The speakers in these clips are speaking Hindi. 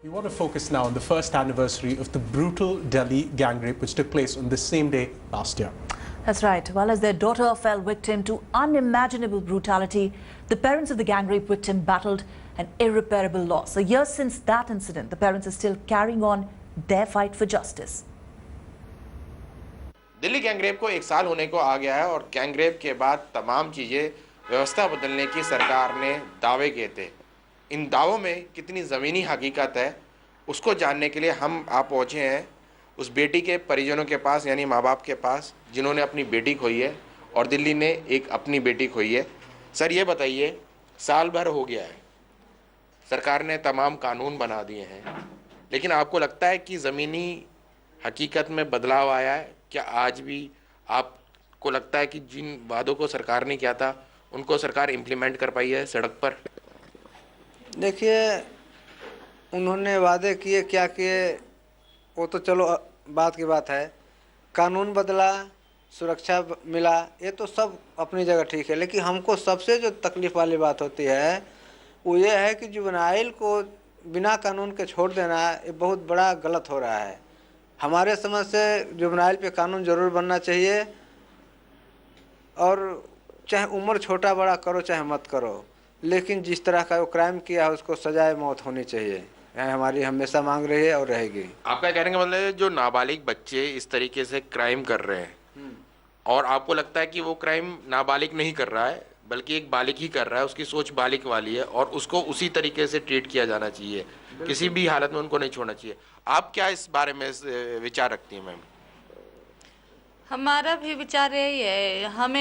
We want to focus now on the first anniversary of the brutal Delhi gang rape which took place on the same day last year. That's right. Well, as their daughter fell victim to unimaginable brutality, the parents of the gang rape victim battled an irreparable loss. A year since that incident, the parents are still carrying on their fight for justice. Delhi gang rape को 1 साल होने को आ गया है और गैंगरेप के बाद तमाम चीज़ें व्यवस्था बदलने की सरकार ने दावे किए थे। इन दावों में कितनी ज़मीनी हकीकत है उसको जानने के लिए आप पहुँचे हैं उस बेटी के परिजनों के पास, यानी माँ बाप के पास, जिन्होंने अपनी बेटी खोई है और दिल्ली ने एक अपनी बेटी खोई है। सर, ये बताइए, साल भर हो गया है, सरकार ने तमाम कानून बना दिए हैं, लेकिन आपको लगता है कि ज़मीनी हकीकत में बदलाव आया है? क्या आज भी आपको लगता है कि जिन वादों को सरकार ने किया था उनको सरकार इम्प्लीमेंट कर पाई है सड़क पर? देखिए, उन्होंने वादे किए, क्या किए, वो तो चलो बात की बात है। कानून बदला, सुरक्षा मिला, ये तो सब अपनी जगह ठीक है, लेकिन हमको सबसे जो तकलीफ वाली बात होती है वो ये है कि जुवेनाइल को बिना कानून के छोड़ देना ये बहुत बड़ा गलत हो रहा है। हमारे समझ से जुवेनाइल पे कानून ज़रूर बनना चाहिए, और चाहे उम्र छोटा बड़ा करो चाहे मत करो, लेकिन जिस तरह का वो क्राइम किया है उसको सजाए मौत होनी चाहिए। यह हमारी हमेशा मांग रही है और रहेगी। आपका कहने का मतलब है जो नाबालिग बच्चे इस तरीके से क्राइम कर रहे हैं और आपको लगता है कि वो क्राइम नाबालिग नहीं कर रहा है बल्कि एक बालिग ही कर रहा है, उसकी सोच बालिग वाली है और उसको उसी तरीके से ट्रीट किया जाना चाहिए, किसी भी हालत में उनको नहीं छोड़ना चाहिए। आप क्या इस बारे में विचार रखती हैं मैम? हमारा भी विचार यही है। हम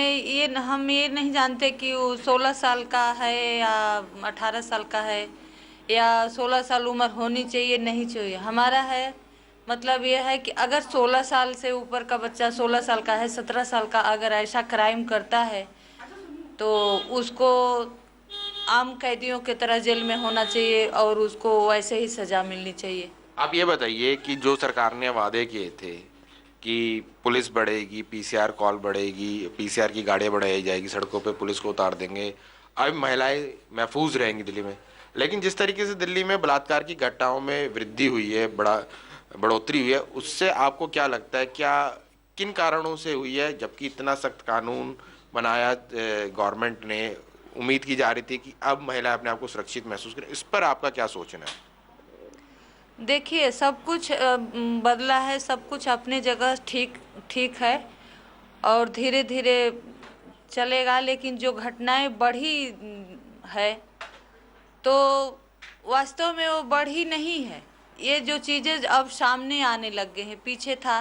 ये नहीं जानते कि वो 16 साल का है या 18 साल का है या 16 साल उम्र होनी चाहिए नहीं चाहिए। हमारा है मतलब ये है कि अगर 16 साल से ऊपर का बच्चा 16 साल का है, 17 साल का अगर ऐसा क्राइम करता है तो उसको आम कैदियों की तरह जेल में होना चाहिए और उसको वैसे ही सज़ा मिलनी चाहिए। आप ये बताइए कि जो सरकार ने वादे किए थे कि पुलिस बढ़ेगी, पीसीआर कॉल बढ़ेगी, पीसीआर की गाड़ियाँ बढ़ाई जाएगी, सड़कों पे पुलिस को उतार देंगे, अब महिलाएं महफूज रहेंगी दिल्ली में, लेकिन जिस तरीके से दिल्ली में बलात्कार की घटनाओं में वृद्धि हुई है, बढ़ोतरी हुई है, उससे आपको क्या लगता है, क्या किन कारणों से हुई है? जबकि इतना सख्त कानून बनाया गवर्नमेंट ने, उम्मीद की जा रही थी कि अब महिलाएं अपने आप को सुरक्षित महसूस करें, इस पर आपका क्या सोचना है? देखिए, सब कुछ बदला है, सब कुछ अपने जगह ठीक है और धीरे धीरे चलेगा, लेकिन जो घटनाएं बढ़ी है तो वास्तव में वो बढ़ी नहीं है। ये जो चीज़ें अब सामने आने लग गए हैं, पीछे था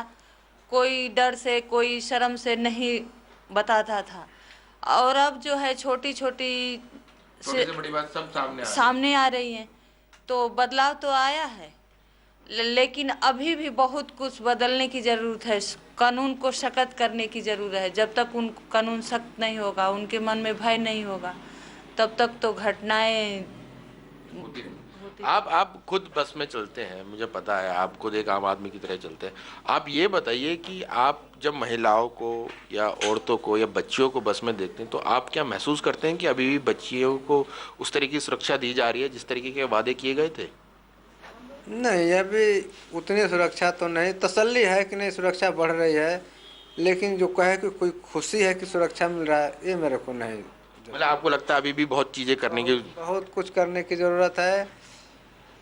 कोई डर से, कोई शर्म से नहीं बताता था, और अब जो है छोटी छोटी से बड़ी बात सब सामने आ रही हैं, तो बदलाव तो आया है, लेकिन अभी भी बहुत कुछ बदलने की ज़रूरत है। कानून को सख्त करने की ज़रूरत है। जब तक कानून सख्त नहीं होगा, उनके मन में भय नहीं होगा, तब तक तो घटनाएं होती। आप खुद बस में चलते हैं, मुझे पता है, आप खुद एक आम आदमी की तरह चलते हैं। आप ये बताइए कि आप जब महिलाओं को या औरतों को या बच्चियों को बस में देखते हैं तो आप क्या महसूस करते हैं कि अभी भी बच्चियों को उस तरीके की सुरक्षा दी जा रही है जिस तरीके के वादे किए गए थे? नहीं, अभी उतनी सुरक्षा तो नहीं। तसल्ली है कि नहीं सुरक्षा बढ़ रही है, लेकिन जो कहे कि कोई खुशी है कि सुरक्षा मिल रहा है, ये मेरे को नहीं। मतलब आपको लगता है अभी भी बहुत चीज़ें करने की, बहुत कुछ करने की ज़रूरत है।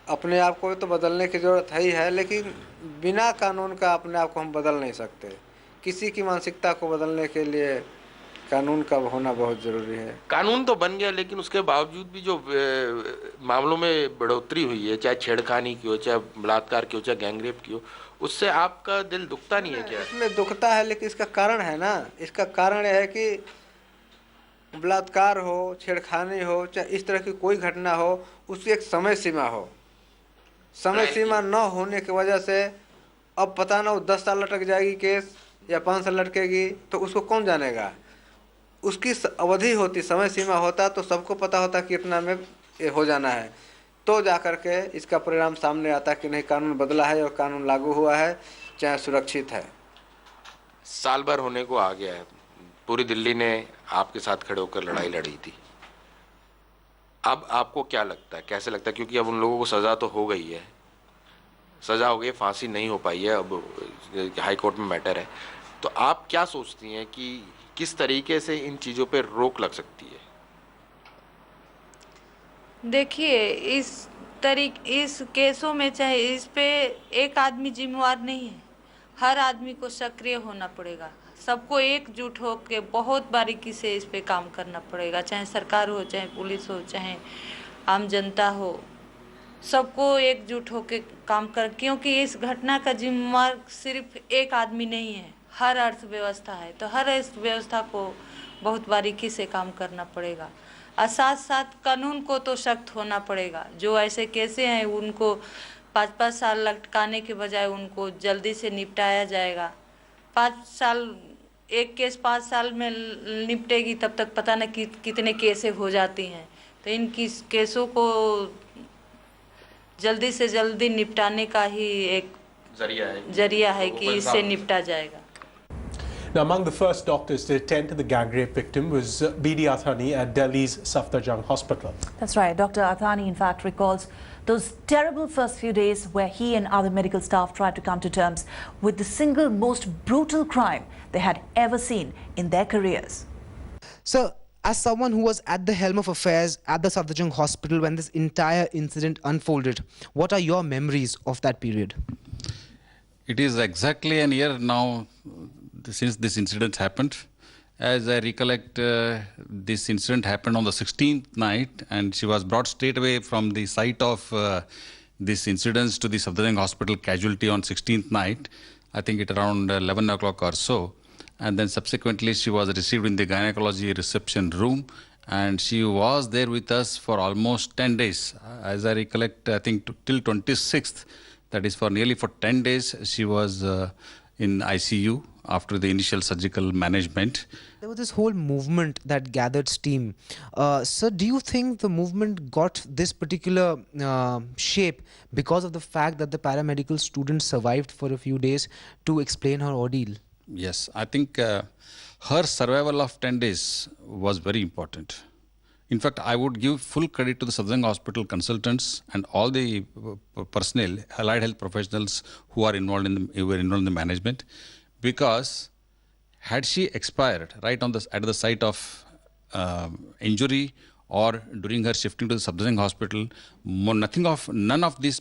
अपने आप को तो बदलने की ज़रूरत है, लेकिन बिना कानून का अपने आप को हम बदल नहीं सकते। किसी की मानसिकता को बदलने के लिए कानून का होना बहुत ज़रूरी है। कानून तो बन गया, लेकिन उसके बावजूद भी जो मामलों में बढ़ोतरी हुई है, चाहे छेड़खानी की हो, चाहे बलात्कार की हो, चाहे गैंगरेप की हो, उससे आपका दिल दुखता नहीं है क्या? इसमें दुखता है, लेकिन इसका कारण है ना। इसका कारण यह है कि बलात्कार हो, छेड़खानी हो, चाहे इस तरह की कोई घटना हो, उसकी एक समय सीमा हो। समय सीमा न होने की वजह से अब पता ना वो 10 साल लटक जाएगी केस या 5 साल लटकेगी, तो उसको कौन जानेगा। उसकी अवधि होती, समय सीमा होता तो सबको पता होता कि इतना में ये हो जाना है, तो जाकर के इसका परिणाम सामने आता कि नहीं, कानून बदला है और कानून लागू हुआ है, चाहे सुरक्षित है। साल भर होने को आ गया है, पूरी दिल्ली ने आपके साथ खड़े होकर लड़ाई लड़ी थी। अब आपको क्या लगता है, कैसे लगता है, क्योंकि अब उन लोगों को सज़ा तो हो गई है, सज़ा हो गई, फांसी नहीं हो पाई है, अब हाई कोर्ट में मैटर है। तो आप क्या सोचती हैं कि किस तरीके से इन चीज़ों पे रोक लग सकती है? देखिए, इस केसों में चाहे इस पे एक आदमी जिम्मेवार नहीं है, हर आदमी को सक्रिय होना पड़ेगा। सबको एकजुट होकर बहुत बारीकी से इस पे काम करना पड़ेगा, चाहे सरकार हो, चाहे पुलिस हो, चाहे आम जनता हो, सबको एकजुट होकर काम कर, क्योंकि इस घटना का जिम्मेवार सिर्फ एक आदमी नहीं है, हर अर्थव्यवस्था है। तो हर अर्थव्यवस्था को बहुत बारीकी से काम करना पड़ेगा और साथ साथ कानून को तो सख्त होना पड़ेगा। जो ऐसे केसें हैं उनको 5-5 साल लटकाने के बजाय उनको जल्दी से निपटाया जाएगा। 5 साल, एक केस 5 साल में निपटेगी तब तक पता न कितने केसें हो जाती हैं। तो इन केसों को जल्दी से जल्दी निपटाने का ही एक जरिया है कि इससे निपटा जाएगा। Now, among the first doctors to attend to the gang rape victim was B.D. Athani at Delhi's Safdarjung Hospital. That's right. Dr. Athani, in fact, recalls those terrible first few days where he and other medical staff tried to come to terms with the single most brutal crime they had ever seen in their careers. So, as someone who was at the helm of affairs at the Safdarjung Hospital when this entire incident unfolded, what are your memories of that period? It is exactly a year now since this incident happened. As I recollect, this incident happened on the 16th night, and she was brought straight away from the site of this incident to the Safdarjung Hospital casualty on 16th night, I think at around 11 o'clock or so. And then subsequently she was received in the gynecology reception room, and she was there with us for almost 10 days. As I recollect, I think till 26th, that is for nearly 10 days, she was in ICU after the initial surgical management. There was this whole movement that gathered steam. Sir, do you think the movement got this particular shape because of the fact that the paramedical student survived for a few days to explain her ordeal? Yes, I think her survival of 10 days was very important. In fact, I would give full credit to the Safdarjung Hospital consultants and all the personnel, allied health professionals who are involved in the management, because had she expired right on at the site of injury or during her shifting to the Safdarjung Hospital, none of this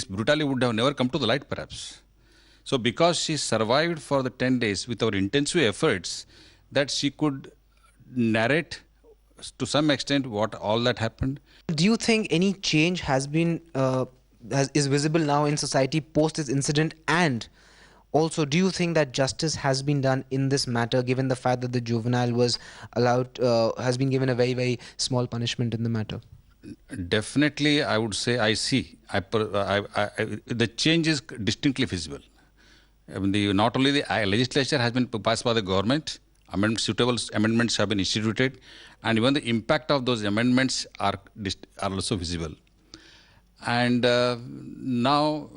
brutality would have never come to the light, perhaps. So, because she survived for the 10 days with our intensive efforts, that she could narrate to some extent what all that happened. Do you think any change has been is visible now in society post this incident? And also, do you think that justice has been done in this matter, given the fact that the juvenile was allowed, has been given a very, very small punishment in the matter? Definitely, I would say I see. The change is distinctly visible. Not only the legislature has been passed by the government, suitable amendments have been instituted, and even the impact of those amendments are also visible. And now,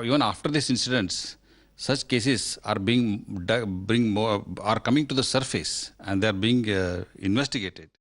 even after these incidents, such cases are coming to the surface, and they are being investigated.